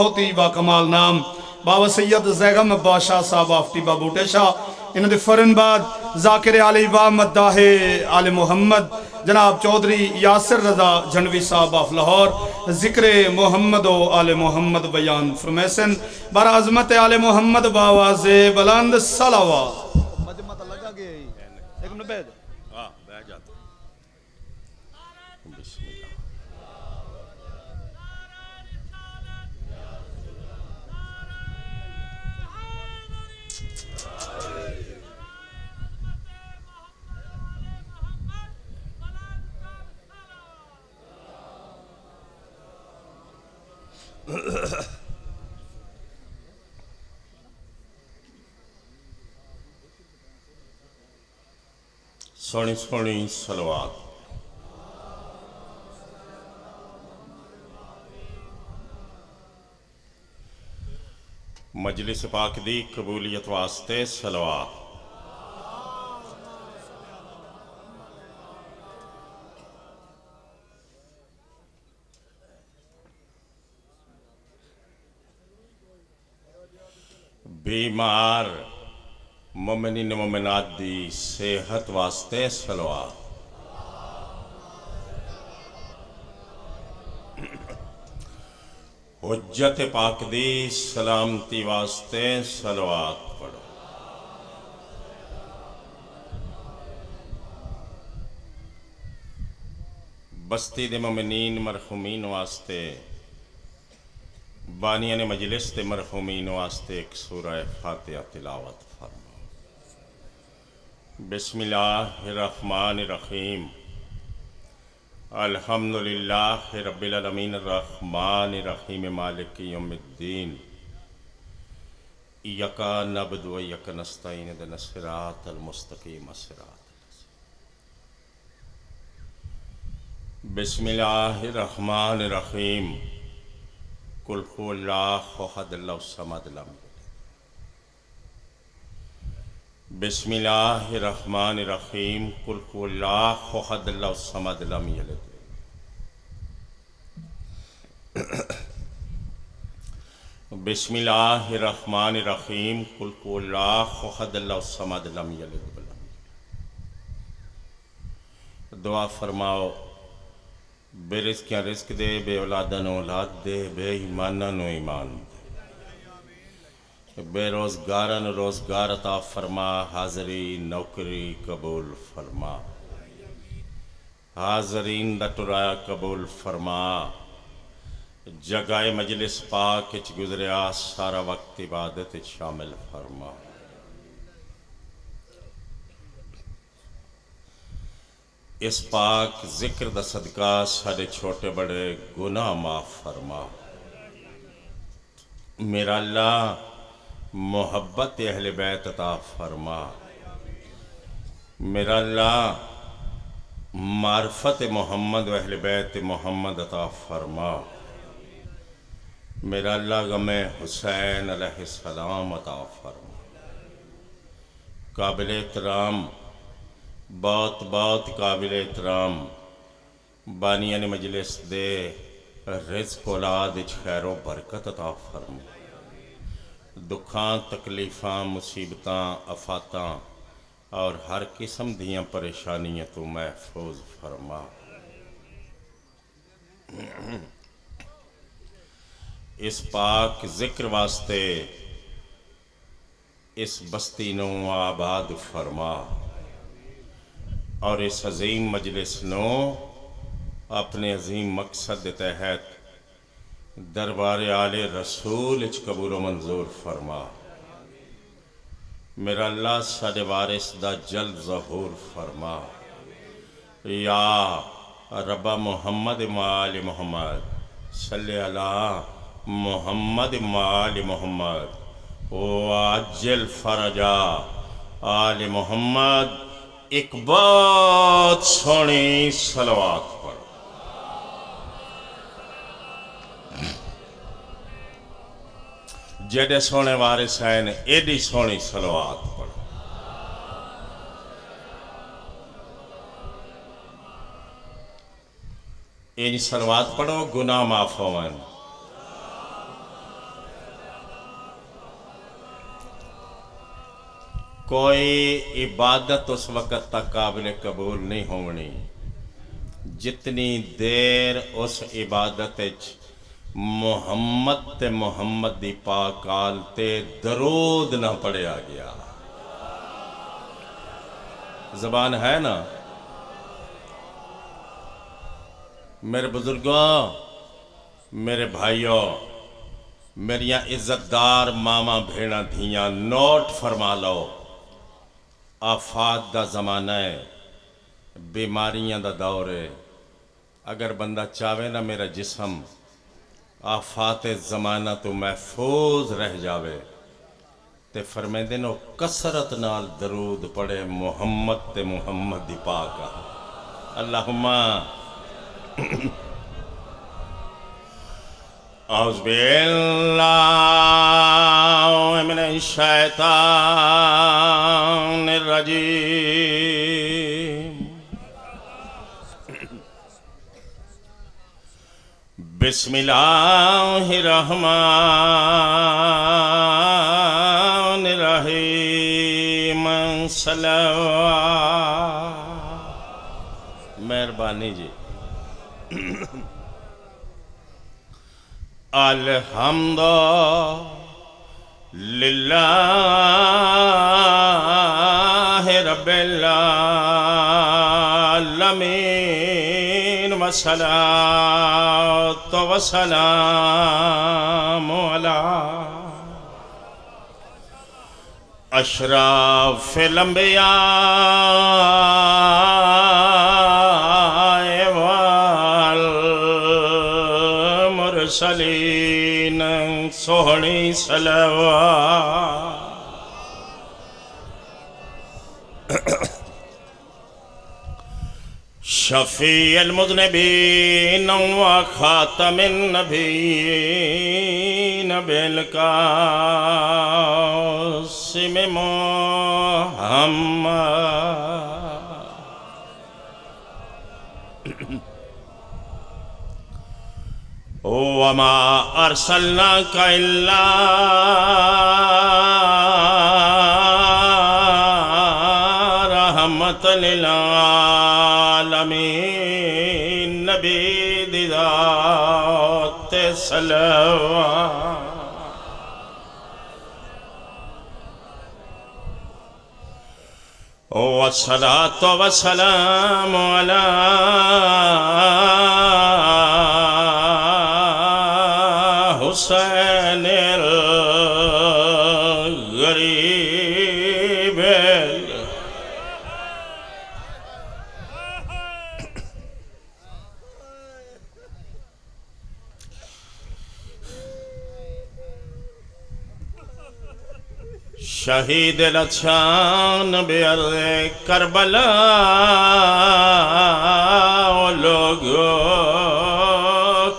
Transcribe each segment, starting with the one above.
بہت ہی باکمال نام بابا سید زیغم بادشاہ صاحب آفتی بابوٹے شاہ انہوں نے فرن بعد ذاکر علی و مداح آل محمد جناب چودھری یاسر رضا جھنوی صاحب آف لاہور ذکر محمد و آل محمد بیان فرمیسن بر عظمت آل محمد باواز بلند صلوات مجمع لگا گیا ہی ایک منٹ بیٹھ بیٹھ جاتا بسم اللہ سونی سونی صلوات مجلس پاک دی قبولیت واسطے صلوات بیمار مومنین مومنات دی صحت واسطے صلوات حجت پاک دی سلامتی واسطے صلوات پڑھو بستی دے مومنین مرحومین واسطے بانیان مجلس دے مرحومین واسطے ایک سورہ فاتحہ تلاوت فرما بسم اللہ الرحمن الرحیم الحمدللہ رب العالمین الرحمن الرحیم مالک یوم الدین ایاک نعبد و ایاک نستعین اهدنا الصراط المستقیم صراط بسم اللہ الرحمن الرحیم قل هو اللہ احد اللہ الصمد لم یلد بسم اللہ الرحمن الرحیم قل هو اللہ احد اللہ الصمد لم یلد بسم اللہ الرحمن الرحیم قل هو اللہ احد اللہ الصمد لم یلد ولم یولد دعا فرماؤ بے رزقیاں رزق دے بے اولاداں نو اولاد دے بے ایماناں نو ایمان دے بے روزگاراں نو روزگار عطا فرما حاضری نوکری قبول فرما حاضرین دا ٹرایا قبول فرما جگہ مجلس پاک اچ گزریا سارا وقت عبادت شامل فرما اس پاک ذکر دا صدقہ سارے چھوٹے بڑے گناہ معاف فرما میرا اللہ محبت اہل بیت عطا فرما میرا اللہ معرفت محمد و اہل بیت محمد عطا فرما میرا اللہ غم حسین علیہ السلام عطا فرما قابل احترام بہت بہت قابل احترام بانیان مجلس دے رزق اولاد اچ خیر و برکت عطا فرما دکھاں تکلیفاں مصیبتاں آفاتاں اور ہر قسم دیاں پریشانیاں تو محفوظ فرما اس پاک ذکر واسطے اس بستی نو آباد فرما اور اس عظیم مجلس نو اپنے عظیم مقصد دے تحت دربار آل رسول اچ قبول و منظور فرما میرا اللہ ساڈے وارث دا جلد ظہور فرما یا رب محمد مال محمد صلی اللہ محمد مال محمد واجل فرجا آل محمد ایک بہت سونی صلوات پڑھ جڑے سونے وارث ہیں ایڈی سونی صلوات پڑھ این صلوات پڑھو گناہ معاف ہون کوئی عبادت اس وقت تک قابل قبول نہیں ہونی جتنی دیر اس عبادت محمد تے محمد دی پاک آل تے درود نہ پڑھیا گیا. زبان ہے نا میرے بزرگوں، میرے بھائیوں، میریاں عزت دار ماما بھیڑا دھیاں، نوٹ فرما لو. آفات دا زمانہ ہے، بیماریاں دا دور ہے. اگر بندہ چاہے نا میرا جسم آفات زمانہ تو محفوظ رہ جاوے تے فرمیندے نو کثرت نال درود پڑھے محمد تے محمد دی پاک. اللہم اعوذ باللہ من الشیطان الرجیم. بسم اللہ الرحمن الرحیم. مہربانی جی. الحمد للہ رب العالمین والصلاة والسلام علی اشرف الانبیاء والمرسلین. سوہنی صلوات. شفیع المذنبین و خاتم النبیین بالقاسم محمد. وما ارسلناک الا رحمت للعالمین. نبی دی ذات صلوات. والصلاة والسلام علی حسین الغریب. شہید لچھان بے ارض کربلا لوگو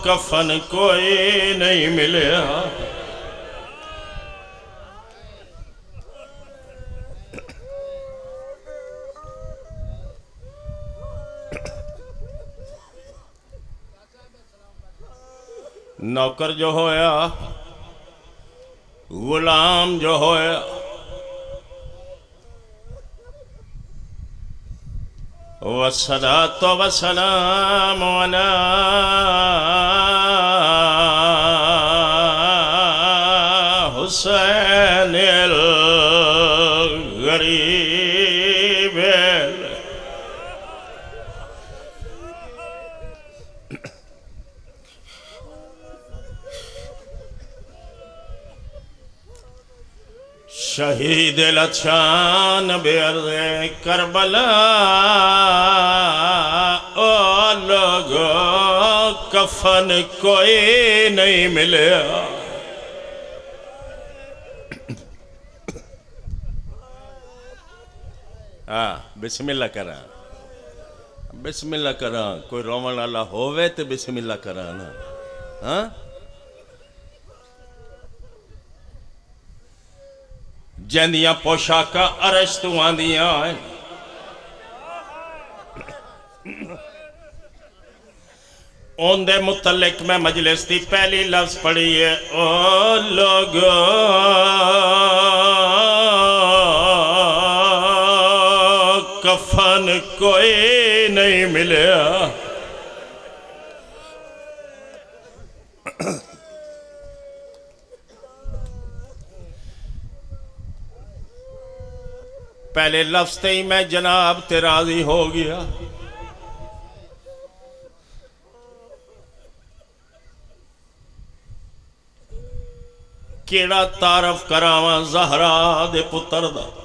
کفن کوئی نہیں ملیا. نوکر جو ہویا، غلام جو ہویا، والصلاة والسلام علی حسین الغریب. شہید لچھان بے ارض کربلا او لوگو کفن کوئی نہیں ملیا. بسم اللہ کران، بسم اللہ کران. کوئی رومن اللہ ہووے تو بسم اللہ کران. ہاں جندیاں پوشاکاں عرش تو آندیاں ہیں. ان دے متعلق میں مجلس دی پہلی لفظ پڑھی ہے. او لوگو جہان کوئی نہیں ملیا پہلے لفظ تے ہی میں جناب تے راضی ہو گیا کیڑا تعارف کراواں زہرا دے پتر دا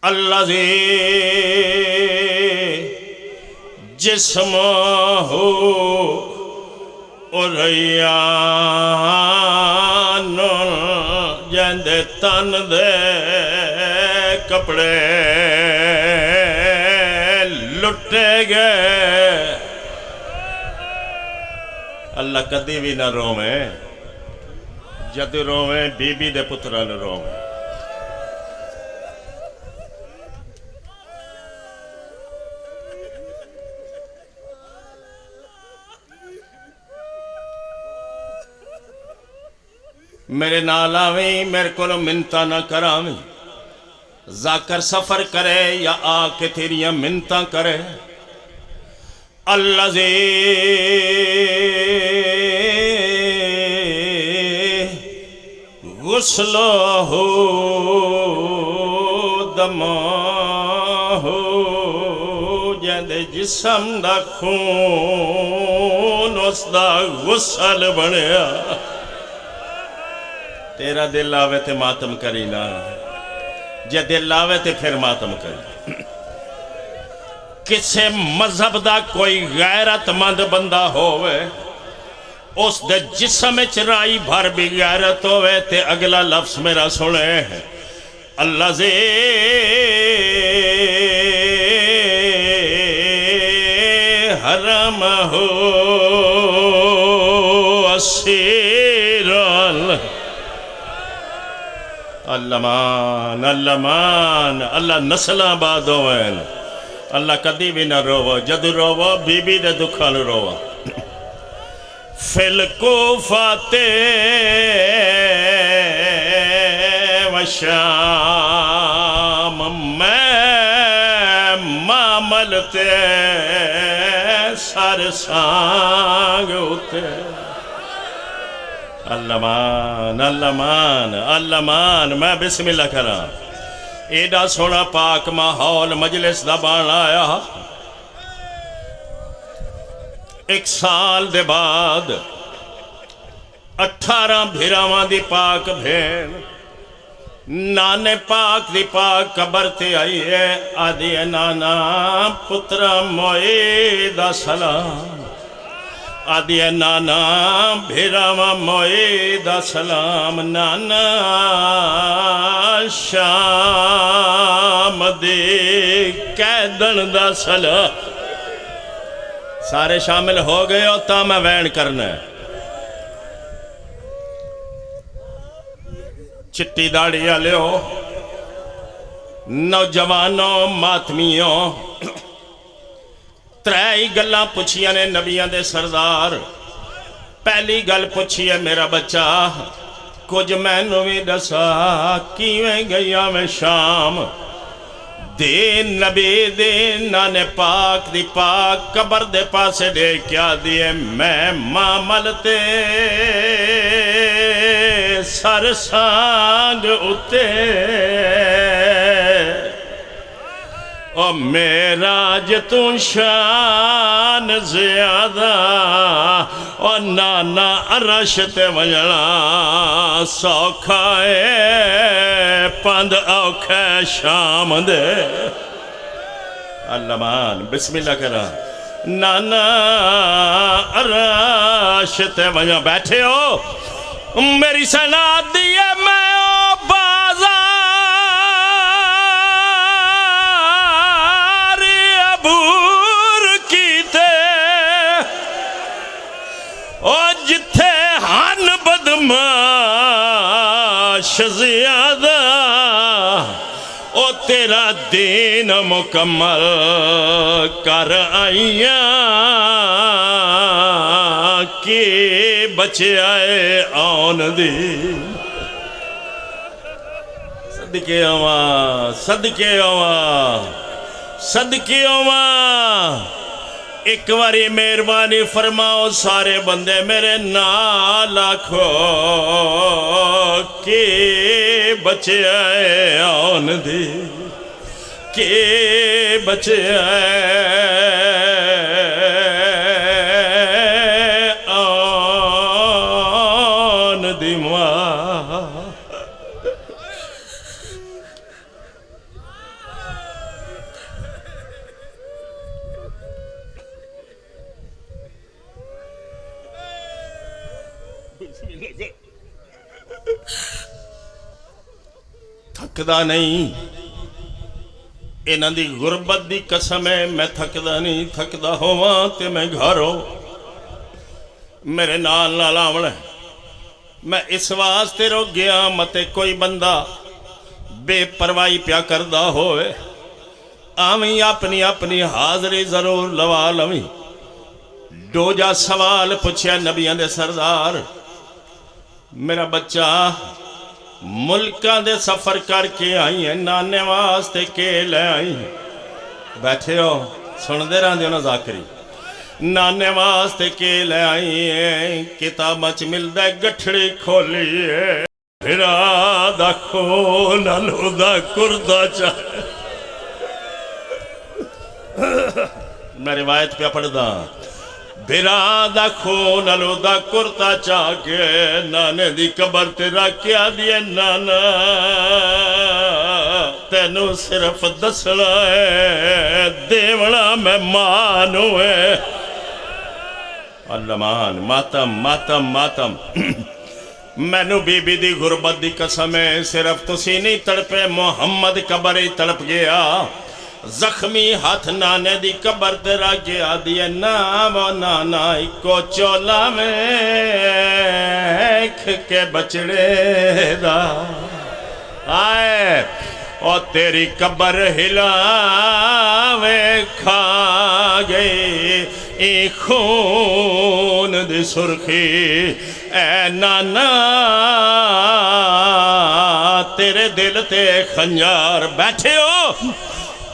الذی جسم ہو ریان جندے تن دے کپڑے لٹے گئے اللہ کدی بھی نہ روویں جد روویں بی بی دے پترا نہ روویں میرے نال آویں میرے کو منتا نہ کراویں ذاکر سفر کرے یا آ کے تیریاں منتا کرے الذی غسلہ دمہ جندے جسم دا خون اس دا غسل بنیا تیرا دل آوے تے ماتم کری نا جے دل آوے تے پھر ماتم کری کسے مذہب دا کوئی غیرت مند بندہ ہوئے اس دے جسم چرائی بھر بھی غیرت ہوئے تے اگلا لفظ میرا سنے اللہ زی حرم ہو اسیران اللہ مان اللہ مان اللہ نسلہ بعد ہوئے اللہ کدی بھی نہ روو جد روو بی بی دے دکھا نہ روو فل کوفاتے وشام میں معاملتے سر سانگ ہوتے اللہ مان اللہ مان اللہ مان میں بسم اللہ کرا ایڈا سونا پاک ماحول مجلس دا بان آیا ایک سال دے بعد 18 بھیراواں دی پاک بھین نانے پاک دی پاک قبر تے آئی ہے آدھی نانا پترا موئی دا سلام آدھی نانا بھیراواں موئی دا سلام نانا شام دی قیدن دا سلام سارے شامل ہو گئے ہو تا میں وین کرنا ہے چٹی داڑی آلیو نوجوانوں ماتمیوں ترہی گلہ پوچھیاں نے نبیاں دے سردار پہلی گل پوچھی ہے میرا بچہ کچھ میں نوی دسا کیویں گیا میں شام دین نبی دین نانے پاک دی پاک قبر دے پاسے دے کیا دیئے میں معاملتے سر سانگ اتے او میرا جتوں شان زیادہ او نانا عرش تے وجنا سوکھائے پند اوکھے شام دے اللہ مان بسم اللہ کرا نانا عرش تے وجنا بیٹھے ہو میری سنا دیئے میں او بازار عبور کیتے او جتھے ہن بدماش زیادہ او تیرا دین مکمل کر آئیاں کی بچے آئے آن دی صدقے آواں صدقے آواں صدقے آواں ایک باری مہربانی فرماؤ سارے بندے میرے نال آکھو کہ بچے آئے آن دی کہ بچے آئے آن دی ماں تھکدا نہیں انہاں دی غربت دی قسم ہے میں تھکدا نہیں تھکدا ہوواں تے میں گھروں میرے نال نال آونا میں اس واسطے رو گیا متے کوئی بندہ بے پرواہی پیا کردا ہوئے آویں اپنی اپنی حاضری ضرور لوا لویں دو جا سوال پوچھیا نبیاں دے سردار میرا بچہ ملکاں دے سفر کر کے آئی ہیں نانے واسطے کے لے آئی ہیں بیٹھے ہو سن دے رہاں دیو نا ذاکری نانے واسطے کے لے آئی ہیں کتاباں چ ملدا ہے گٹھڑی کھولی ہے بھرا دا کھولا لو دا کردا چاہے میں روایت پہ پڑھ دا بھرا دا خون لو دا کرتا چاہ کے نانے دی قبر تے رکھیا دیئے نانا تینو صرف دسنا ہے دیونا میں مانو ہے اللہ مان ماتم ماتم ماتم مینو بی بی دی غربت دی قسم ہے صرف تسی نہیں تڑپے محمد قبر ہی تڑپ گیا زخمی ہاتھ نانے دی قبر تیرا گیا دیئے نام و نانا کو چولا میں ایک کے بچڑے دا آئے اور تیری قبر ہلاوے کھا گئی ای خون دی سرخی اے نانا تیرے دل تے خنجار بیٹھے ہو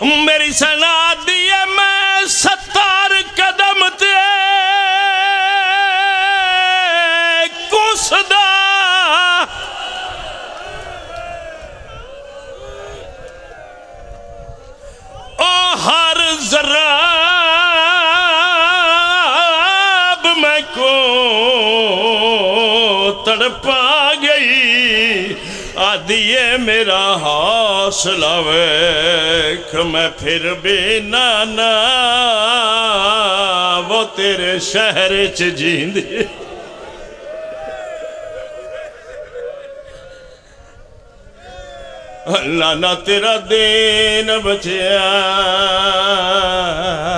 میری سنا دیئے میں 70 قدم تے کسدا او ہر ذراب میں کو تڑپا گئی آدھیے میرا حوصلہ ویکھ میں پھر بھی نانا وہ تیرے شہر چ جیندی نانا تیرا دین بچیا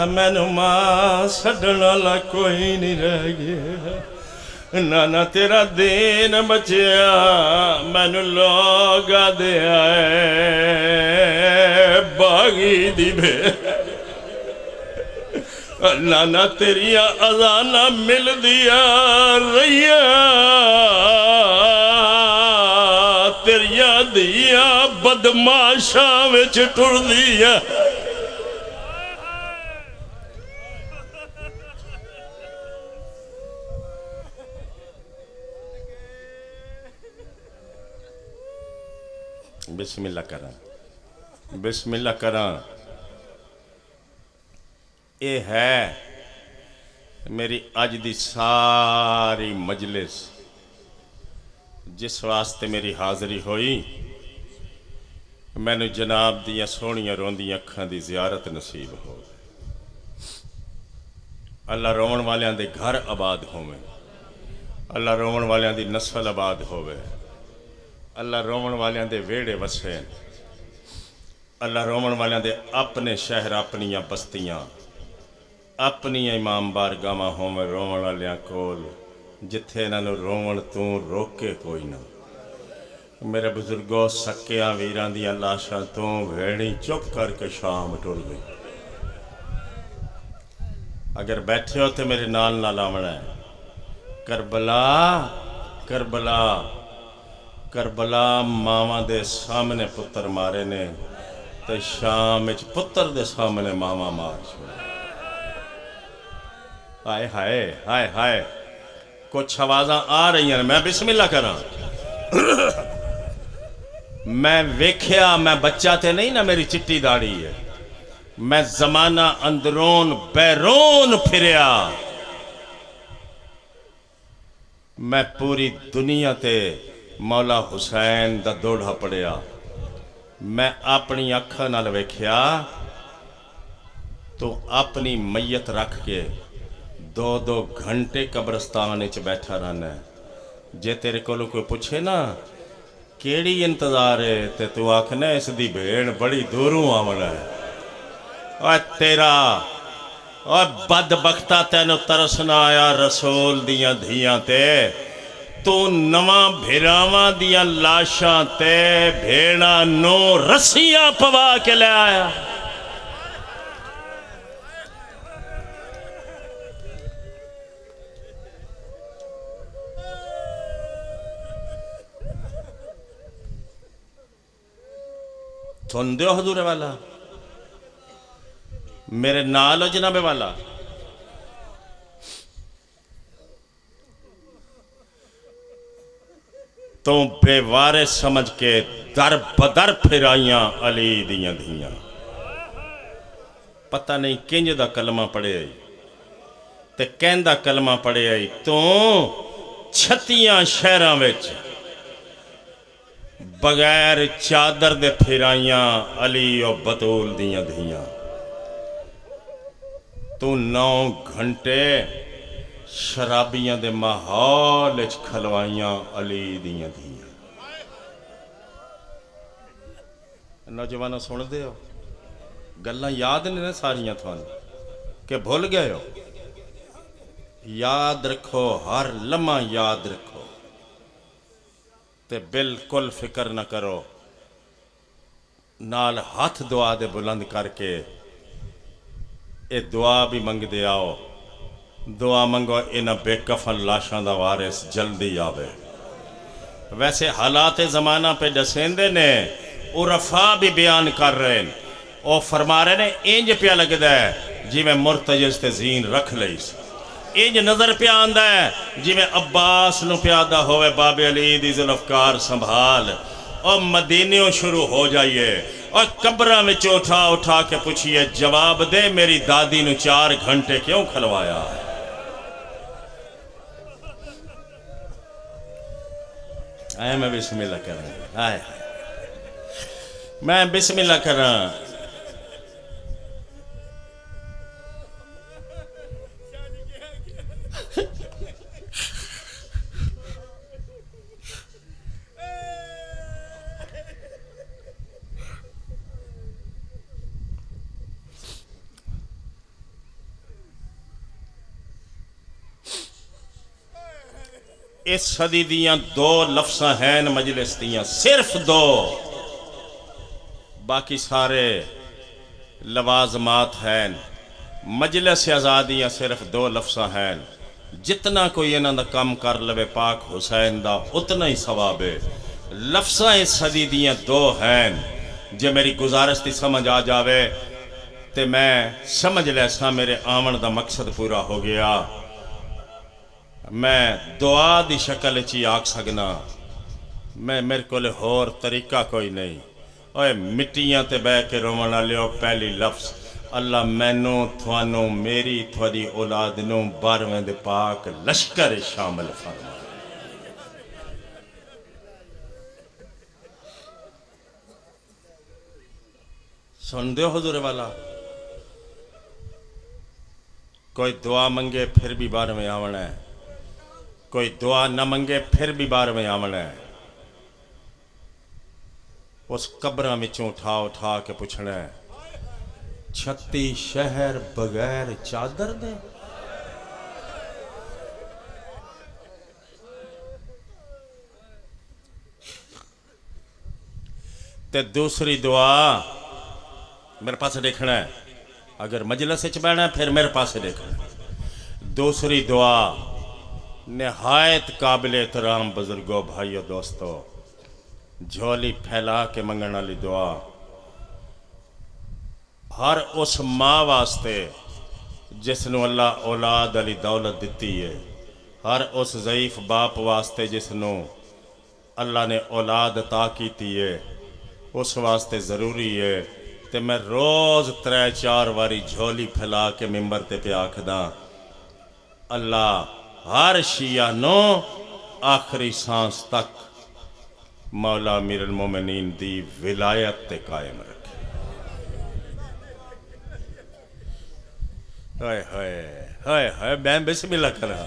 مینو ماں سڈن والا کوئی نہیں رہ گیا نانا تیرا دین بچیا مینو لوگ دے آئے باغی دی بے نانا تیریا اذانہ مل دیا رہیا تیریا دیا بدماشاں وچ ٹر دیا بسم اللہ کریں بسم اللہ کریں اے ہے میری اج دی ساری مجلس جس واسطے میری حاضری ہوئی میں نے جناب دیا سونیاں روندیاں اکھاں دی زیارت نصیب ہو اللہ رومن والیاں دے گھر آباد ہوئے اللہ رومن والیاں دی نسل آباد ہوئے اللہ رومن والیاں دے ویڑے وسیں اللہ رومن والیاں دے اپنے شہر اپنیاں بستیاں اپنی امام بارگاہاں ہوویں رومن والیاں کول جتھے انہاں نوں رومن تو روکے کوئی نہ میرے بزرگوں سکیاں ویراں دیاں لاشاں تو ویڑی چپ کر کے شام ٹر گئی اگر بیٹھے ہو تے میرے نال نال آونا ہے کربلا کربلا کربلا ماواں دے سامنے پتر مارے نے تے شام وچ پتر دے سامنے ماواں مار چھوڑے ہائے ہائے ہائے ہائے کچھ آوازاں آ رہی ہیں میں بسم اللہ کراں میں ویکھیا میں بچہ تے نہیں نا میری چٹی داڑھی ہے میں زمانہ اندرون بیرون پھریا میں پوری دنیا تے مولا حسین دا دوڑا پڑیا میں اپنی اکھاں نال ویکھیا تو اپنی میت رکھ کے 2 گھنٹے قبرستان وچ بیٹھا رہنا ہے جے تیرے کولو کوئی پوچھے نا کیڑی انتظار ہے تے تو آکھنا اس دی بھیڑ بڑی دوروں آونا ہے اور تیرا اور بدبختہ تینو ترسنا آیا رسول دیاں دھیاں تے تو نواں بھیراواں دیاں لاشاں تے بھیڑا نو رسیاں پوا کے لے آیا سن دیو حضور والا میرے نال ہو جناب والا تو بے وارث سمجھ کے در بدر پھرائیاں علی دیاں دھیاں پتہ نہیں کنج دا کلمہ پڑے آئی تے کہندہ کلمہ پڑے آئی تو 36 شہراں وچ بغیر چادر دے پھرائیاں علی و بطول دیاں دھیاں تو 9 گھنٹے شرابیاں دے ماحول اچ کھلوائیاں علی دیاں دھیاں نوجوانوں سن دے ہو گلاں یاد نہیں ساریاں تھوان کہ بھول گئے ہو یاد رکھو ہر لمحہ یاد رکھو تے بالکل فکر نہ کرو نال ہاتھ دعا دے بلند کر کے اے دعا بھی منگ دے آؤ دعا منگو انہ بے کفن لاشاں دا وارث جلدی آوے ویسے حالات زمانہ پہ ڈسیندے نے عرفاء بھی بیان کر رہے ہیں او فرما رہے نے انج پیا لگ دا ہے جی میں مرتجز تے زین رکھ لئیس انج نظر پہ آندہ ہے جی میں عباس نو پیادہ ہوئے باب علی دی ذوالفقار سنبھال اور مدینیوں شروع ہو جائیے اور قبرہ میں اٹھا کے پوچھئے جواب دے میری دادی نو 4 گھنٹے کیوں کھلوایا ہے میں بسم اللہ کر رہا ہوں میں بسم اللہ کر رہا ہوں اس صدی دیاں 2 لفظاں ہیں مجلس دیاں صرف 2 باقی سارے لوازمات ہیں مجلس آزادیاں صرف 2 لفظاں ہیں جتنا کوئی انہاں دا کم کر لوے پاک حسین دا اتنا ہی ثواب ہے لفظاں اس صدی دیاں 2 ہیں جو میری گزارش تھی سمجھ آ جاوے تے میں سمجھ لیسا میرے آمن دا مقصد پورا ہو گیا میں دعا دی شکل چی آگ سکنا میں میرے کو لے ہور طریقہ کوئی نہیں اوے مٹیاں تے بے کے رومنا لیو پہلی لفظ اللہ مینو تھوانو میری تھوڑی اولاد نو 12ویں دے پاک لشکر شامل فرما سن دیو حضور والا کوئی دعا منگے پھر بھی 12ویں آونا ہے کوئی دعا نہ منگے پھر بھی 12ویں آونا ہے اس قبرہ میں اٹھا کے پوچھنا ہے 36 شہر بغیر چادر دے تے دوسری دعا میرے پاس دیکھنا ہے اگر مجلس سے چبینا ہے پھر میرے پاس دیکھنا ہے دوسری دعا نہایت قابل احترام بزرگوں بھائیو دوستو جھولی پھیلا کے منگن والی دعا ہر اس ماں واسطے جس نو اللہ اولاد علی دولت دیتی ہے، ہر اس ضعیف باپ واسطے جس نو اللہ نے اولاد عطا کیتی ہے، اس واسطے ضروری ہے تے میں روز 3-4 واری جھولی پھیلا کے ممبر تے پہ آکھدا اللہ ہر شیعہ نو آخری سانس تک مولا امیر المومنین دی ولایت تے قائم رکھے۔ ہائے ہائے ہائے ہائے، میں بسم اللہ کر رہا،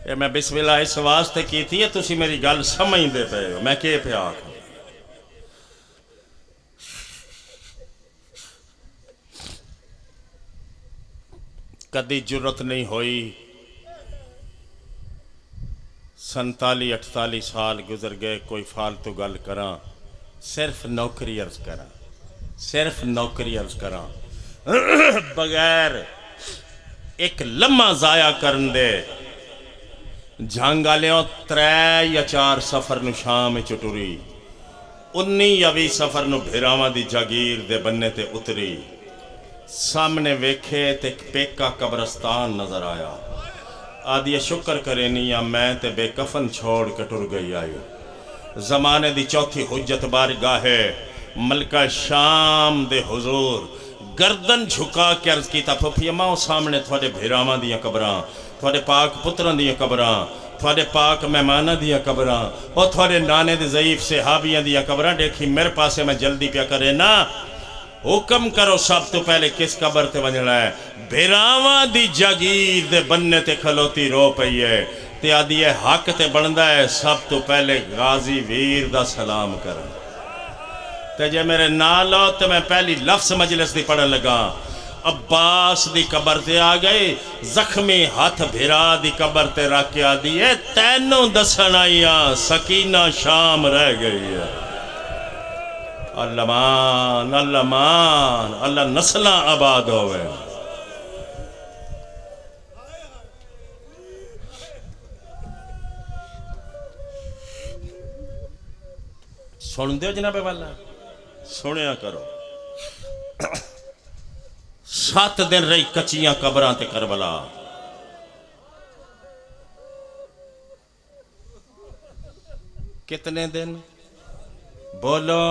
یہ میں بسم اللہ اس واسطے کی تھی، تسی میری گل سمجھ دے پے ہو میں کہ پہ آکھوں۔ کدی جرت نہیں ہوئی 47-48 سال گزر گئے کوئی فالتو گل کراں، صرف نوکری عرض کراں، صرف نوکری عرض کراں بغیر ایک لمحہ ضائع کرن دے جھنگ آلیوں 3 یا 4 سفر نو شام چٹوری 19 یا 20 سفر نو بھیراواں دی جاگیر دے بننے تے اتری، سامنے ویکھے تے ایک پیکا قبرستان نظر آیا، آدھی شکر کرینی یا میں تے بے کفن چھوڑ کے ٹر گئی آئی۔ زمانے دی چوتھی حجت بارگاہ ملکہ شام دے حضور گردن جھکا کے عرض کی پھپھی ماں سامنے تھوڑے بھیراواں دیاں قبراں، تھوڑے پاک پتران دیاں قبراں، تھوڑے پاک مہمانہ دیاں قبراں، اور تھوڑے نانے دے ضعیف صحابیاں دیاں قبراں دیکھی میرے پاسے میں جلدی پیا کرے نا، حکم کرو سب تو پہلے کس قبر تے ونجنا ہے؟ بھیراواں دی جاگیر دے بننے تے کھلوتی رو پئی ہے تے آدھی ہے حق تے بندا ہے سب تو پہلے غازی ویر دا سلام کرن۔ تے جے میرے نال ہو تے میں پہلی لفظ مجلس دی پڑھن لگا، عباس دی قبر تے آ گئے، زخمی ہاتھ بھیرا دی قبر تے رکھ کے آدھی ہے تینوں دسن آئیاں سکینہ شام رہ گئی ہے۔ اللہ مان اللہ مان، اللہ نسلاں آباد ہوئے۔ سن دیو جناب والا، سنیا کرو۔ 7 دن رہی کچیاں قبراں تے کربلا، کتنے دن بولو؟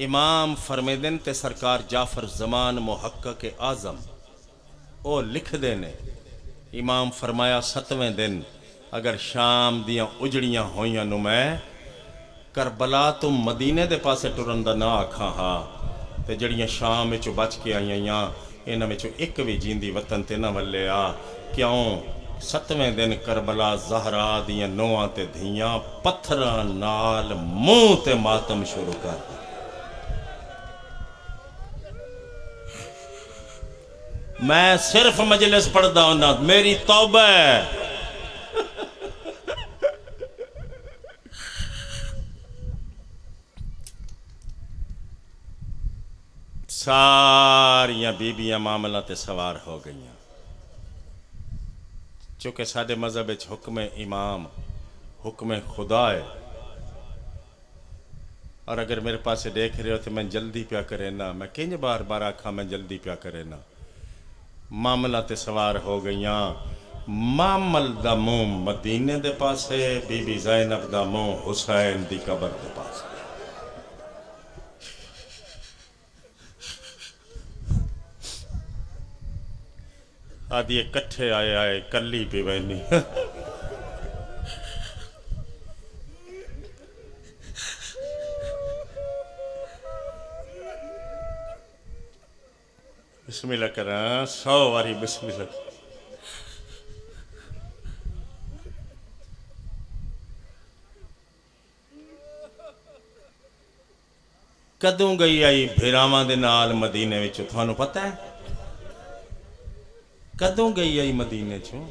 امام فرمیدن تے سرکار جعفر زمان محقق اعظم او لکھ دینے، امام فرمایا 7ویں دن اگر شام دیاں اجڑیاں ہویاں نو میں کربلا تو مدینے دے پاسے ٹرندہ نہ آکھاں ہاں تے جڑیاں شام میں چو بچ کے آئیاں انہاں میں چو ایک بھی جیندی وطن تے نہ ولے آ، کیوں 7ویں دن کربلا زہرا دیاں نواں تے دھیاں پتھراں نال منہ تے ماتم شروع کر دی۔ میں صرف مجلس پڑھدا ہوں نا، میری توبہ ہے۔ ساریاں بیبیاں معاملہ تے سوار ہو گئیاں، چونکہ ساڈے مذہب وچ حکم امام حکم خدا ہے، اور اگر میرے پاسے دیکھ رہے ہو تو میں جلدی پیا کرے نا، میں کنج بار بار آکھا میں جلدی پیا کرے نا، معاملہ تے سوار ہو گئیاں۔ معامل دا منہ مدینے دے پاسے، بی بی زینب دا منہ حسین دی قبر دے پاسے۔ آدھی اکٹھے آئے آئے کلی پی بینی۔ بسم اللہ کریں 100 واری بسم اللہ۔ کدوں گئی آئی بھیراواں دے نال مدینے وچوں تھانوں پتہ ہے؟ کدوں گئی آئی مدینے چوں؟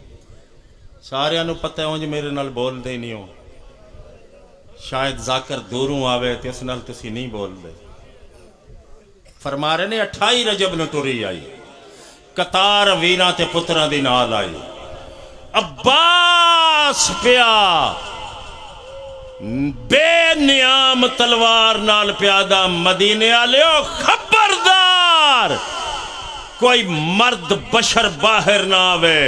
سارے انہوں پتہ ہے ہوں جو میرے نال بول دے نہیں ہو، شاید ذاکر دوروں آوے تے اس نال تسی نہیں بول دے۔ فرما رہے نے 28 رجب نو ٹری آئی، قطار ویراں تے پتراں دی نال آئی، عباس پیا بے نیام تلوار نال پیادہ مدینے آلیو خبردار کوئی مرد بشر باہر نہ آوے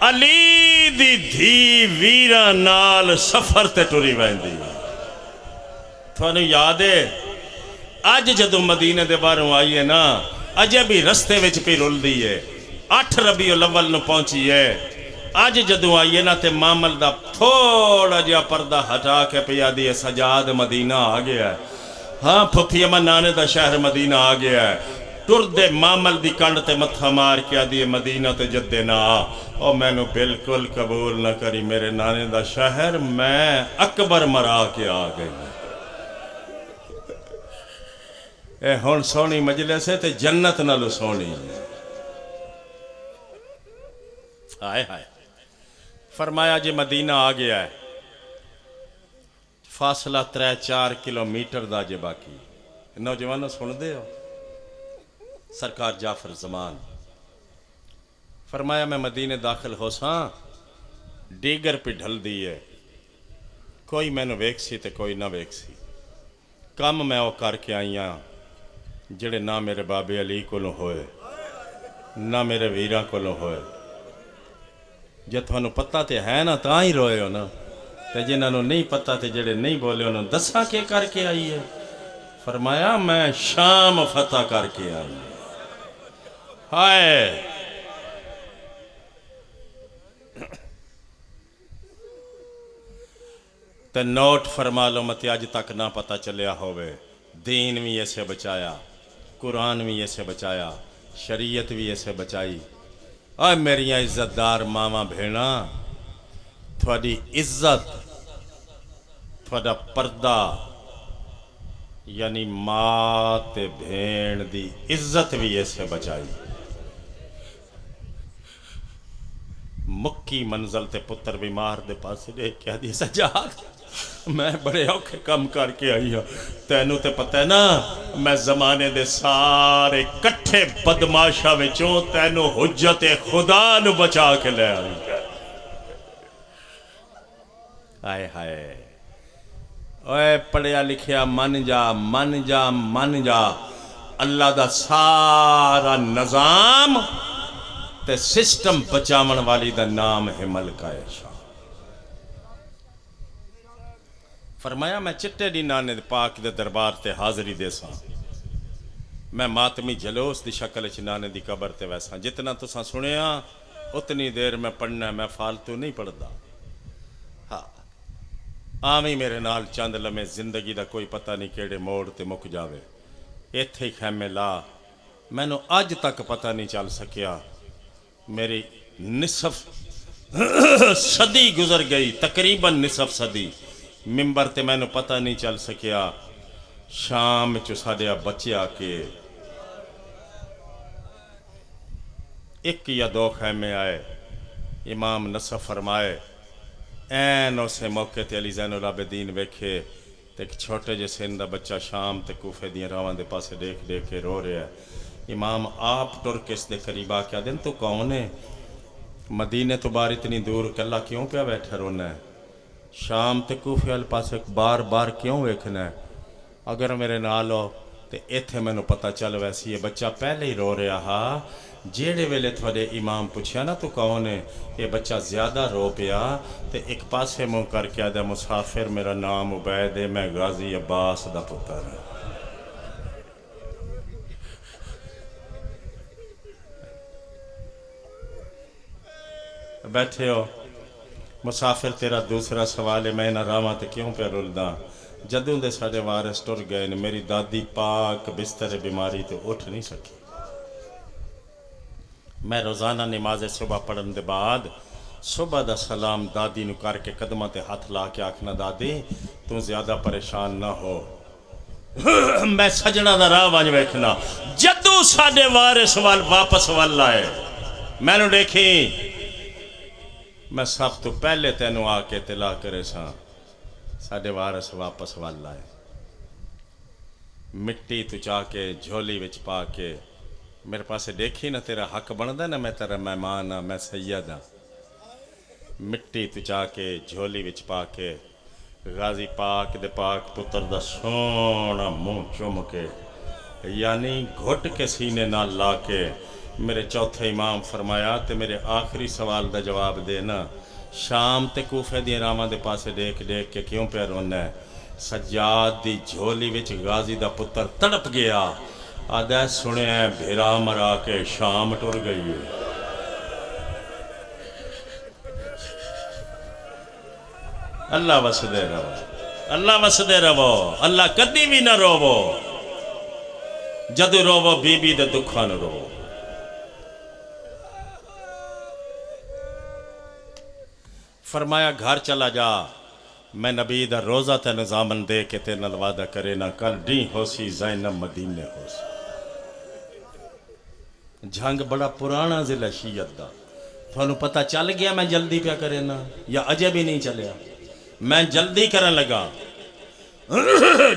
علی دی دھی ویرہ نال سفر تے ٹری ویندی تھوانو یاد ہے آج جدو مدینے دے باروں آئی ہے نا اجے بھی رستے وچ پی رول دی ہے 8 ربیع الاول نو پہنچی ہے آج جدو آئی ہے نا تے مامل دا تھوڑا جا پردہ ہٹا کے پیا دی سجاد مدینہ آ گیا ہے ہاں پھپی اما نانے دا شہر مدینہ آ گیا ہے ٹر دے مامل دی کنڈ تے متھا مار کے آدھی مدینہ تے جدے نہ او میں نو بالکل قبول نہ کری میرے نانے دا شہر میں اکبر مرا کے آ گئی اے ہون سونی مجلس ہے تے جنت نالو سونی آئے ہائے فرمایا جی مدینہ آ گیا ہے فاصلہ 3-4 کلومیٹر دا جے باقی نوجوانوں سن دے ہو سرکار جعفر زمان فرمایا میں مدینے داخل ہو ساں ڈیگر پہ ڈھل دی ہے کوئی میں نو ویک سی تے کوئی نہ ویک سی کم میں او کر کے آئیاں جڑے نہ میرے بابے علی کولوں ہوئے نہ میرے ویراں کولوں ہوئے جے تھانوں پتہ تے ہے نا تاں ہی روئے ہو نا تے جنہاں نوں نہیں پتہ تے جڑے نہیں بولے انہوں دساں کے کر کے آئی ہے فرمایا میں شام فتح کر کے آئی ہائے تے نوٹ فرما لو مت اج تک نہ پتہ چلیا ہوئے دین بھی ایسے بچایا قرآن بھی ایسے بچایا شریعت بھی ایسے بچائی اے میریاں عزت دار ماما بھینا تھوڑی عزت تھوڑا پردہ یعنی ماں تے بھین دی عزت بھی ایسے بچائی مکی منزل تے پتر بیمار دے پاس دے کیا دی سجاد میں بڑے اوکھے کم کر کے آئی ہوں تینوں تے پتہ ہے نا میں زمانے دے سارے کٹھے بدماشا وچوں تینوں حجت خدا نو بچا کے لے آئی آئے ہائے اوے پڑھیا لکھیا من جا اللہ دا سارا نظام تے سسٹم بچاون والی دا نام ہے ملکہ شاہ فرمایا میں چٹے دی نانے پاک دے دربار تے حاضری دے ساں میں ماتمی جلوس دی شکل چ نانے دی قبر تے ویساں جتنا تساں سنیا اتنی دیر میں پڑھنا میں فالتو نہیں پڑھدا ہاں آمی میرے نال چند لمحے زندگی دا کوئی پتہ نہیں کیڑے موڑ تے مک جاوے ایتھے ہی خیمے لا میں نو آج تک پتہ نہیں چل سکیا میری نصف صدی گزر گئی تقریباً نصف صدی ممبر تے میں نو پتہ نہیں چل سکیا شام چو ساڑیا بچے آکے ایک یا دو خیمے آئے امام نصف فرمائے این اسے موقع تے علی زین العابدین ویکھے تے ایک چھوٹے جیسے اندہ بچہ شام تے کوفے دیئے راوان دے پاسے دیکھ کے رو رہے ہیں امام آپ ٹرکس دے قریب آکے دن تو کون ہے مدینے تو بار اتنی دور کہ اللہ کیوں پہ بیٹھا رونا ہے شام تے کوفے والے پاسے بار کیوں ویکھنا ہے اگر میرے نال ہو تے ایتھے میں نو پتہ چل ویسی یہ بچہ پہلے ہی رو رہا ہا جیڑے ویلے تھوڑے امام پوچھیا نا تو کون ہے یہ بچہ زیادہ رو پیا تے ایک پاسے منہ کر کے آدھا مسافر میرا نام عبید ہے میں غازی عباس دا پتر ہے بیٹھے ہو مسافر تیرا دوسرا سوال ہے میں نہ راواں تے کیوں پہ رلدا جدوں دے ساڑے وارث ٹر گئے میری دادی پاک بستر بیماری تے اٹھ نہیں سکی میں روزانہ نماز صبح پڑھن دے بعد صبح دا سلام دادی نو کر کے قدمہ تے ہاتھ لا کے آکھنا دادی تو زیادہ پریشان نہ ہو میں سجنہ دا راہ وانج ویکھنا جدوں ساڑے وارث وال واپس وال لائے میں نو دیکھیں میں سب تو پہلے تینوں آ کے اطلاع کرے ساں ساڑے وارث واپس وال لائے مٹی تو چاہ کے جھولی وچ پا کے میرے پاسے دیکھی نا تیرا حق بندا نا میں تیرا مہمان ہاں میں سید ہاں مٹی تو چاہ کے جھولی وچ پا کے غازی پاک دے پاک پتر دا سونا منہ چوم کے یعنی گھٹ کے سینے نال لا کے میرے چوتھے امام فرمایا تے میرے آخری سوال دا جواب دینا شام تے کوفے دی راواں دے پاسے دیکھ دیکھ کے کیوں پہ رونا ہے سجاد دی جھولی وچ غازی دا پتر تڑپ گیا آدھا سنے ہیں بھیرا مرا کے شام ٹر گئی ہے اللہ وسدے رہو اللہ وسدے رہو اللہ کدی بھی نہ روو جدو روو بی بی دے دکھاں نہ روو فرمایا گھر چلا جا میں نبی دا روزہ تے نظامن دے کے تے نال وعدہ کرے نہ کل ڈی ہو سی زینب مدینے ہو سی جھنگ بڑا پرانا ضلع شیعت دا تھانوں پتہ چل گیا میں جلدی پیا کرے نا یا اجے بھی نہیں چلیا میں جلدی کرن لگا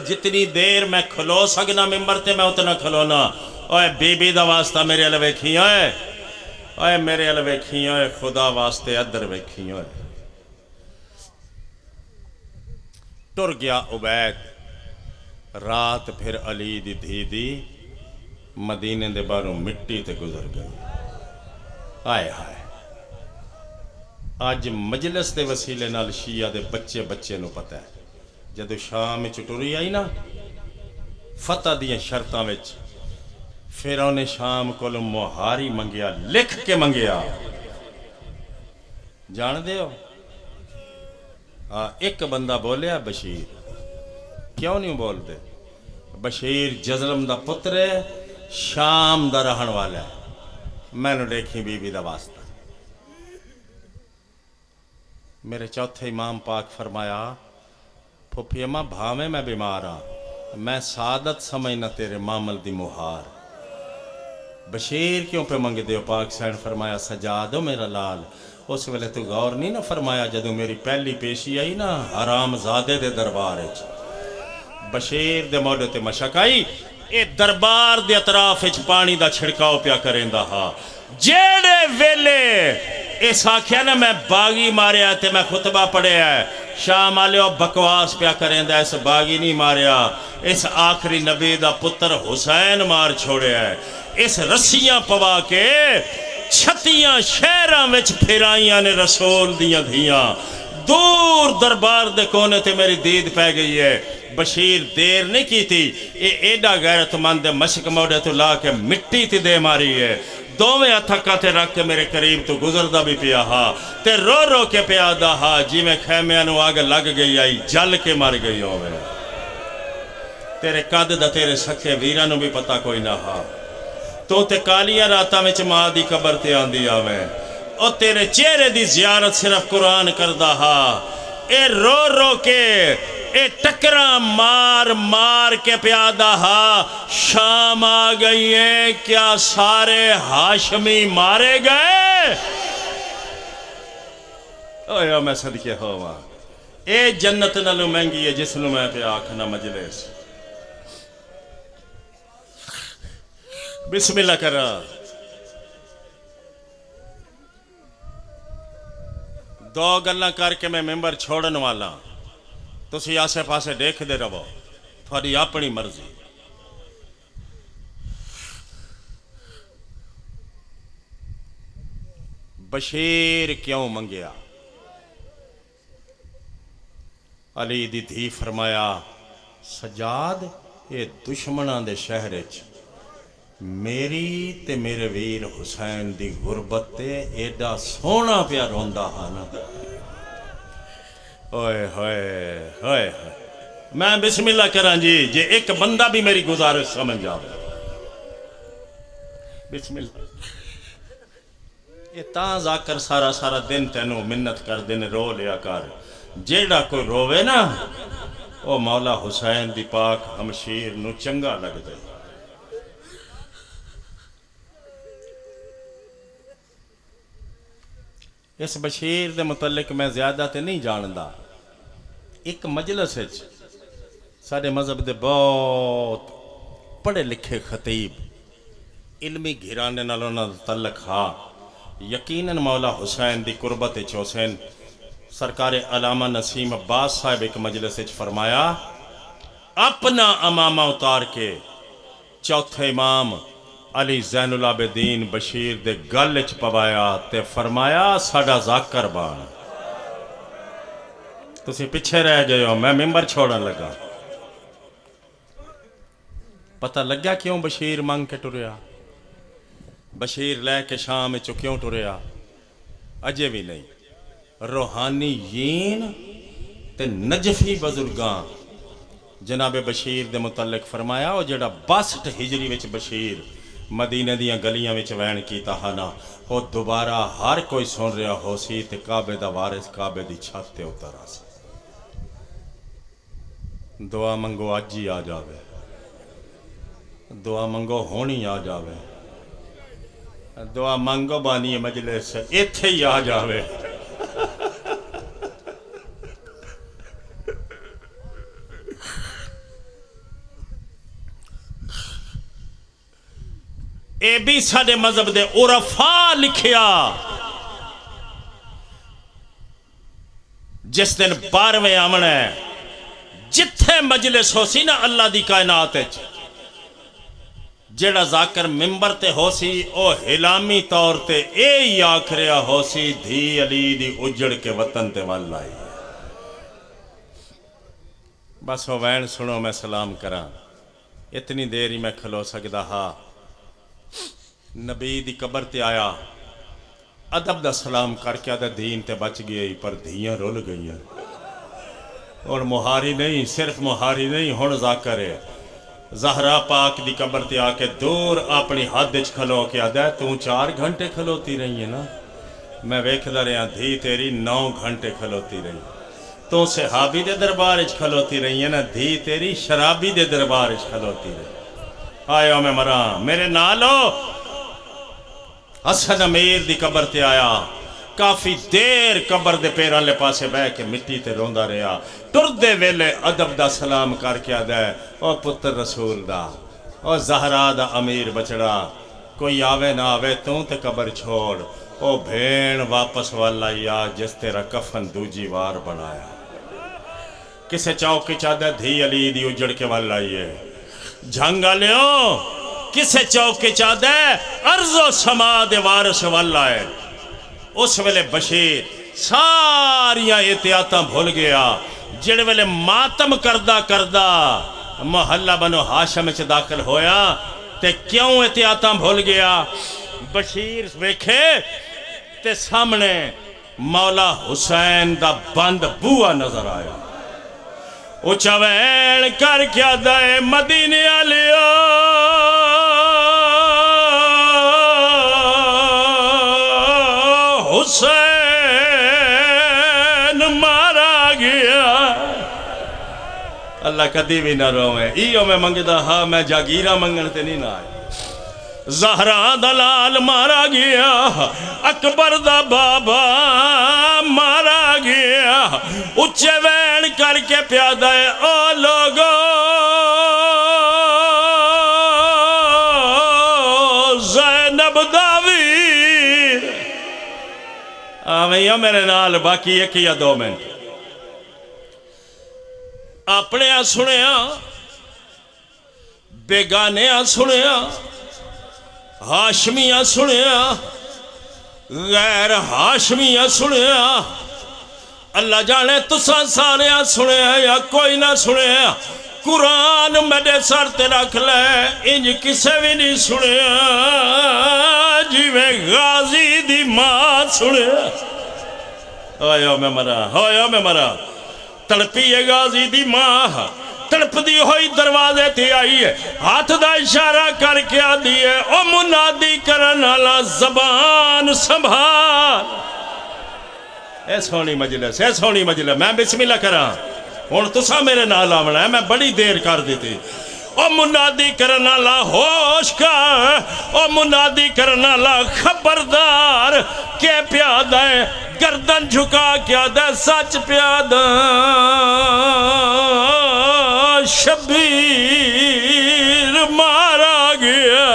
جتنی دیر میں کھلو سگنا ممبر تے میں اتنا کھلونا اوے بی بی دا واسطہ میرے علی ویکھی اوے میرے علی ویکھی خدا واسطے ادھر ویکھی ٹر گیا عبید رات پھر علی دی دھی دی مدینے دے باروں مٹی تے گزر گئی آئے ہائے آج مجلس دے وسیلے نال شیعہ دے بچے بچے نو پتہ ہے جدو شام چٹوری آئی نا فتح دیاں شرطاں وچ فیرون نے شام کو مہاری منگیا لکھ کے منگیا جان دے ہو ایک بندہ بولیا بشیر کیوں نہیں بول دے بشیر جزلم دا پتر ہے شام دا رہن والا ہے میں نے دیکھی بی بی دا واسطہ میرے چوتھے امام پاک فرمایا پھپھی اماں بھاویں میں بیمار ہاں میں سعادت سمجھنا تیرے معامل دی مہار بشیر کیوں پہ منگ دیو پاک سین فرمایا سجادو میرا لال اس ویلے تو غور نہیں نہ فرمایا جدو میری پہلی پیشی آئی نا حرام زادے دے دربار بشیر دے موڑے تے مشک آئی اے دربار دے اطراف پانی دا چھڑکاؤ پیا کریں دا ہا جیڑے ویلے اس آکھیا نا میں باغی ماریا تے میں خطبہ پڑھیا ہے شام آلیو بکواس پیا کریں دا اس باغی نہیں ماریا اس آخری نبی دا پتر حسین مار چھوڑے ہے اس رسیاں پوا کے چھتیاں شہراں وچ پھرائیاں نے رسول دیاں دھیاں دور دربار دے کونے تے میری دید پہ گئی ہے بشیر دیر نہیں کی تھی اے ایڈا غیرت مند مشک موڑے تو لا کے مٹی تی دے ماری ہے دوویں اتھکا تے رکھ کے میرے قریب تو گزردہ بھی پیا ہا تے رو رو کے پیا دا ہا جی میں خیمیاں نو آگ لگ گئی آئی جل کے مر گئی ہو میں تیرے قد دا تیرے سکے ویرانو بھی پتہ کوئی نہ ہا تو تے کالیاں راتاں وچ ماں دی قبر تے آندی آویں او تیرے چہرے دی زیارت صرف قرآن کردہ ہا اے رو رو کے اے ٹکرا مار مار کے پیادہ ہا شام آ گئی ہے کیا سارے ہاشمی مارے گئے اوہ میں صدقے ہوا اے جنت نلو مہنگی ہے جس نو میں پہ آکھنا مجلس بسم اللہ کرا دو گلاں کر کے میں ممبر چھوڑن والا تسی آسے پاسے دیکھ دے رہو تھوڑی اپنی مرضی بشیر کیوں منگیا علی دی دھی فرمایا سجاد یہ دشمناں دے شہرچ میری تے میرے ویر حسین دی غربت تے ایڈا سونا پیا روندا ہانا اوئے ہوئے ہوئے میں بسم اللہ کران جی جے ایک بندہ بھی میری گزارش سمجھ جاؤ بسم اللہ یہ تاں ذاکر سارا سارا دن تینوں منت کر دن رو لیا کر جیڑا کوئی روے نا او مولا حسین دی پاک ہمشیر نو چنگا لگ دے اس بشیر دے متعلق میں زیادہ تے نہیں جاندا ایک مجلس ہے سارے مذہب دے بہت پڑھے لکھے خطیب علمی گھرانے نالوں نہ تعلق ہاں یقیناً مولا حسین دی قربت حسین سرکار علامہ نسیم عباس صاحب ایک مجلس وچ فرمایا اپنا امامہ اتار کے چوتھے امام علی زین العابدین بشیر دے گل وچ پوایا تے فرمایا ساڈا ذاکر بان تسی پیچھے رہ گئے ہو میں ممبر چھوڑن لگا پتہ لگا کیوں بشیر منگ کے ٹریا بشیر لے کے شام وچ کیوں ٹریا اجے بھی نہیں روحانیین تے نجفی بزرگاں جناب بشیر دے متعلق فرمایا او جڑا 62 ہجری وچ بشیر مدینے دیاں گلیاں وچ وین کیتا ہانا او دوبارہ ہر کوئی سن رہا ہو سی تے کعبے دا وارث کعبے دی چھت تے اتر آ سی دعا منگو اج ہی آ جاوے دعا منگو ہونی آ جاوے دعا منگو بانی مجلس ایتھے ہی آ جاوے اے بھی ساڈے مذہب دے عرفا لکھیا جس دن 12ویں آمن ہے جتھے مجلس ہو سی نا اللہ دی کائنات جیڑا ذاکر ممبر تے ہو سی او ہلامی طور تے اے ہی آکھریا ہو سی دھی علی دی اجڑ کے وطن تے وال آئی بس ہو وین سنو میں سلام کراں اتنی دیر ہی میں کھلو سکدا ہاں نبی دی قبر تے آیا ادب دا سلام کر کے آدھا دین تے بچ گئی پر دھیاں رول گئی اور مہاری نہیں صرف مہاری نہیں ہن ذاکر ہے زہرا پاک دی قبر تے آ کے دور اپنی حد وچ کھلو کے آدھا تو 4 گھنٹے کھلوتی رہی ہے نا میں ویکھدا رہیا دھی تیری 9 گھنٹے کھلوتی رہی تو صحابی دے دربار وچ کھلوتی رہی ہے نا دھی تیری شرابی دے دربار وچ کھلوتی رہی آیا میں مراں میرے نالو حسن امیر دی قبر تے آیا کافی دیر قبر دے پیران لے پاسے بہ کے مٹی تے روندا رہیا ٹر دے ویلے ادب دا سلام کر کے آدھا ہے او پتر رسول دا او زہرا دا امیر بچڑا کوئی آوے نہ آوے تو تے قبر چھوڑ او بھین واپس والا یا جس تیرا کفن دوجی وار بنایا کسے چوکی چادہ دھی علی دی اجڑ کے والا آئیے جھنگا لیو کسے چوکی چادہ ارض و سما دے وارث والا ہے اس ویلے بشیر ساریاں احتیاطاں بھول گیا جڑے ویلے ماتم کردہ محلہ بنو ہاشم وچ داخل ہویا تے کیوں احتیاطاں بھول گیا بشیر ویکھے تے سامنے مولا حسین دا بند بوا نظر آیا اچھا وین کر کیا دائے مدینے آلیا حسین مارا گیا اللہ کدی بھی نہ روئے ایو میں منگدہ ہاں میں جاگیرہ منگنتے نہیں نہ آئے زہرا دلال مارا گیا اکبر دا بابا مارا گیا اچھے وین کر کے پیادہ ہے او لوگو زینب داویر آمین میرے نال باقی ایک یا 2 منٹ اپنے سنیا بیگانے سنیا ہاشمیہ سنیا غیر ہاشمیہ سنیا اللہ جانے تسا سارے سنیا یا کوئی نہ سنیا قرآن میرے سر تے رکھ لے انج کسے بھی نہیں سنیا جی میں غازی دی ماں سنیا آیا میں مرا تڑپی ہے غازی دی ماں تڑپ دی ہوئی دروازے تھی آئی ہے ہاتھ دا اشارہ کر کے آدھی ہے او منادی کرنا لا زبان سنبھال اے سونی مجلس میں بسم اللہ کراں ہن تساں میرے نال آونا ہے میں بڑی دیر کر دیتی او منادی کرنا لا ہوش کا او منادی کرنا لا خبردار کہ پیادہ ہے گردن جھکا کیا دے سچ پیادہ شبیر مارا گیا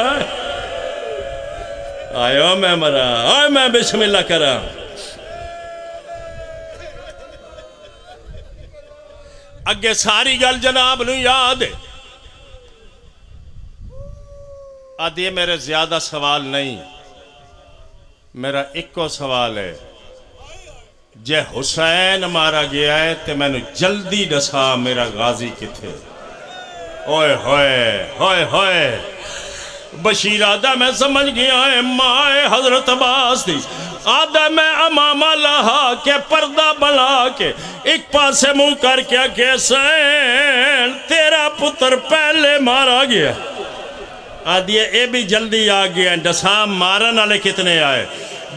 آیا میں مرا آیا میں بسم اللہ کرا اگے ساری گل جناب نو یاد ہے آدھی میرے زیادہ سوال نہیں میرا ایکو سوال ہے جے حسین مارا گیا ہے تے میں نے جلدی دسا میرا غازی کتھے اوئے ہوئے ہوئے ہوئے بشیر آدھا میں سمجھ گیا ہے ماں حضرت عباس دی آدھا میں امامہ لہا کے پردہ بلا کے ایک پاسے منہ کر کے کہ حسین تیرا پتر پہلے مارا گیا آدھی اے بھی جلدی آ گیا دسام مارن والے کتنے آئے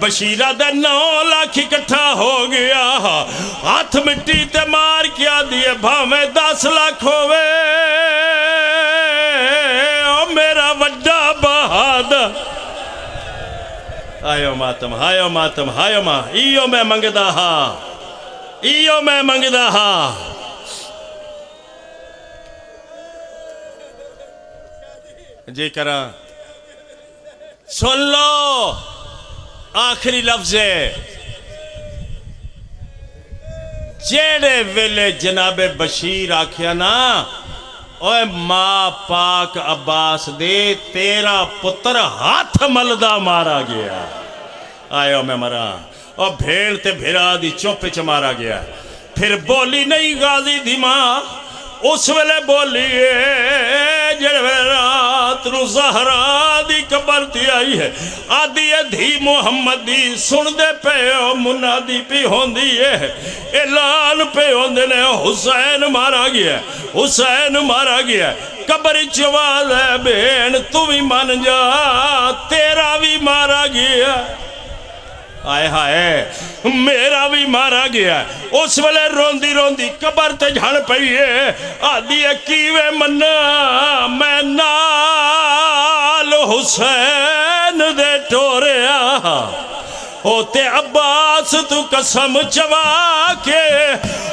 بشیرہ دا 9 لاکھ اکٹھا ہو گیا ہاتھ مٹی تے مار کیا دیئے بھاویں 10 لاکھ ہوئے او میرا وڈا بہادر آئیو ماتم ہائیو ماتم ہائیو ماں ایو میں منگدہ ہاں ایو میں منگدہ ہاں جی کرا سن لو آخری لفظ ہے جیڑے ویلے جناب بشیر آکھیا نا اوے ماں پاک عباس دے تیرا پتر ہاتھ ملدہ مارا گیا آئیو میں مرا اور بھیڑ تے بھیرا دی چوپے چ مارا گیا پھر بولی نہیں غازی دی ماں اس ویلے بولی جڑے رات نو زہرا دی قبر تی آئی ہے آدھی دھی محمد دی سن دے پہ او منادی پی ہوندی ہے اعلان پہ ہوندے نے حسین مارا گیا حسین مارا گیا قبر چواز ہے بین تو بھی من جا تیرا بھی مارا گیا آئے ہائے میرا بھی مارا گیا اس ویلے روندی روندی قبر تے جھڑ پئیے آدھی کیوے منا میں نال حسین دے ٹوریا ہوتے عباس تو قسم چوا کے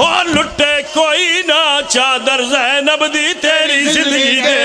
اور لٹے کوئی نہ چادر زینب دی تیری زندگی دے